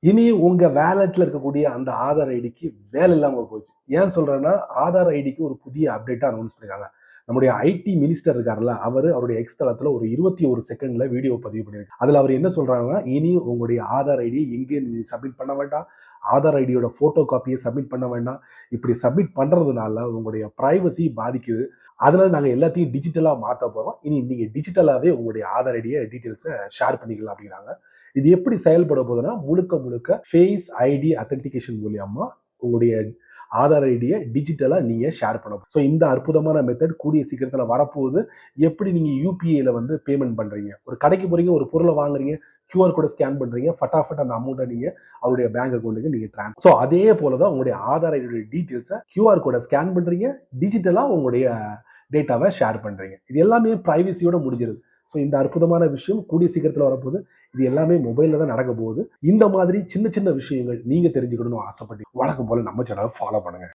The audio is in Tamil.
இனி உங்க வேலட்ல இருக்கக்கூடிய அந்த ஆதார் ஐடிக்கு வேலை இல்லாம போச்சு. ஏன் சொல்றேன்னா, ஆதார் ஐடிக்கு ஒரு புதிய அப்டேட்டா அனௌன்ஸ் பண்ணிருக்காங்க. நம்முடைய ஐடி மினிஸ்டர் இருக்கார்ல, அவருடைய எக்ஸ் தளத்துல ஒரு 21 செகண்ட்ல வீடியோ பதிவு பண்ணியிருக்காரு. அதுல அவர் என்ன சொல்றாங்கன்னா, இனி உங்களுடைய ஆதார் ஐடி எங்கேயும் நீங்க சப்மிட் பண்ண வேண்டாம். ஆதார் ஐடியோட போட்டோ காப்பியை சப்மிட் பண்ண வேண்டாம். இப்படி சப்மிட் பண்றதுனால உங்களுடைய பிரைவசி பாதிக்குது. அதனால நாங்க எல்லாத்தையும் டிஜிட்டலா மாத்த போறோம். இனி நீங்க டிஜிட்டலாவே உங்களுடைய ஆதார் ஐடிய டீடைல்ஸ ஷேர் பண்ணிக்கலாம் அப்படிங்கிறாங்க. இது எப்படி செயல்பட போகுதுன்னா, முழுக்க முழுக்க ஃபேஸ் ஐடி அத்தென்டிகேஷன் மூலியமா உங்களுடைய ஆதார் ஐடியை டிஜிட்டலா நீங்க ஷேர் பண்ணணும். ஸோ இந்த அற்புதமான மெத்தட் கூடிய சீக்கிரத்தில் வரப்போகுது. எப்படி நீங்க யூபிஐல வந்து பேமெண்ட் பண்றீங்க, ஒரு கடைக்கு போறீங்க, ஒரு பொருளை வாங்குறீங்க, கியூஆர் கோட ஸ்கேன் பண்றீங்க, ஃபட்டாஃபட் அந்த அமௌண்ட்டை நீங்க அவருடைய பேங்க் அக்கௌண்ட்டுக்கு நீங்க ட்ரான்ஸ்ஃபர். ஸோ அதே போல தான் உங்களுடைய ஆதார் ஐடியோட டீட்டெயில்ஸை கியூஆர் கோட ஸ்கேன் பண்றீங்க, டிஜிட்டலா உங்களுடைய டேட்டாவை ஷேர் பண்றீங்க. இது எல்லாமே பிரைவசியோட முடிஞ்சிருது. ஸோ இந்த அற்புதமான விஷயம் கூடிய சீக்கிரத்தில் வரப்போகுது. இது எல்லாமே மொபைல்ல தான் நடக்க போகுது. இந்த மாதிரி சின்ன சின்ன விஷயங்கள் நீங்க தெரிஞ்சுக்கணும்னு ஆசைப்பட்டு வழக்கம் போல நம்ம சேனலை ஃபாலோ பண்ணுங்க.